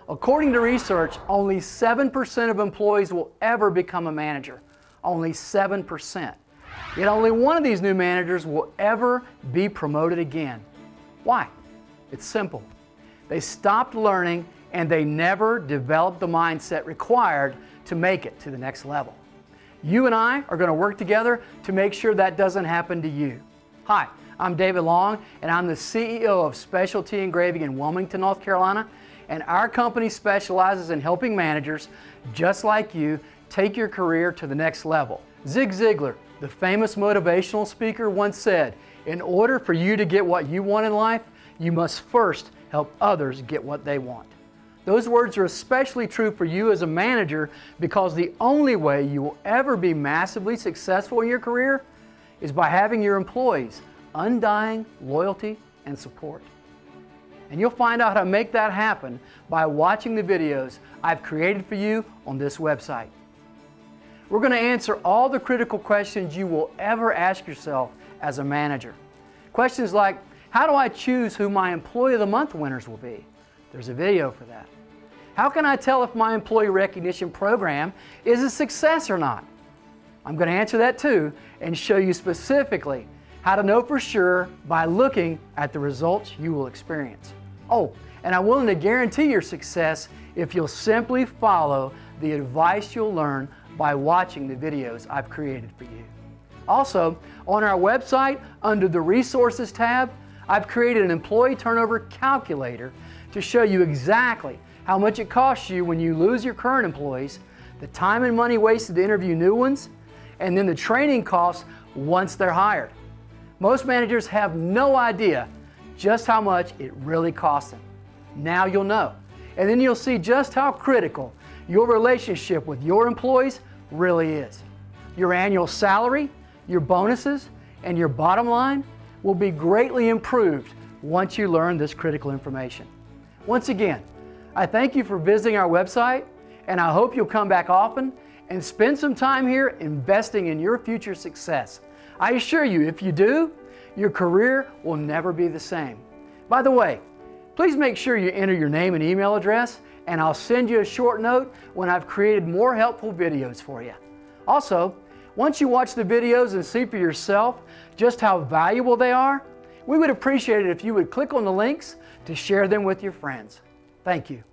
According to research, only 7% of employees will ever become a manager. Only 7%. Yet only one of these new managers will ever be promoted again. Why? It's simple. They stopped learning and they never developed the mindset required to make it to the next level. You and I are going to work together to make sure that doesn't happen to you. Hi, I'm David Long, and I'm the CEO of Specialty Engraving in Wilmington, North Carolina, and our company specializes in helping managers just like you take your career to the next level. Zig Ziglar, the famous motivational speaker, once said, "In order for you to get what you want in life, you must first help others get what they want." Those words are especially true for you as a manager, because the only way you will ever be massively successful in your career is by having your employees' undying loyalty and support. And you'll find out how to make that happen by watching the videos I've created for you on this website. We're going to answer all the critical questions you will ever ask yourself as a manager. Questions like, how do I choose who my Employee of the Month winners will be? There's a video for that. How can I tell if my employee recognition program is a success or not? I'm going to answer that too and show you specifically how to know for sure by looking at the results you will experience. Oh, and I'm willing to guarantee your success if you'll simply follow the advice you'll learn by watching the videos I've created for you. Also, on our website, under the Resources tab, I've created an employee turnover calculator to show you exactly how much it costs you when you lose your current employees, the time and money wasted to interview new ones, and then the training costs once they're hired. Most managers have no idea just how much it really costs them. Now you'll know. And then you'll see just how critical your relationship with your employees really is. Your annual salary, your bonuses, and your bottom line will be greatly improved once you learn this critical information. Once again, I thank you for visiting our website, and I hope you'll come back often and spend some time here investing in your future success. I assure you, if you do, your career will never be the same. By the way, please make sure you enter your name and email address, and I'll send you a short note when I've created more helpful videos for you. Also, once you watch the videos and see for yourself just how valuable they are, we would appreciate it if you would click on the links to share them with your friends. Thank you.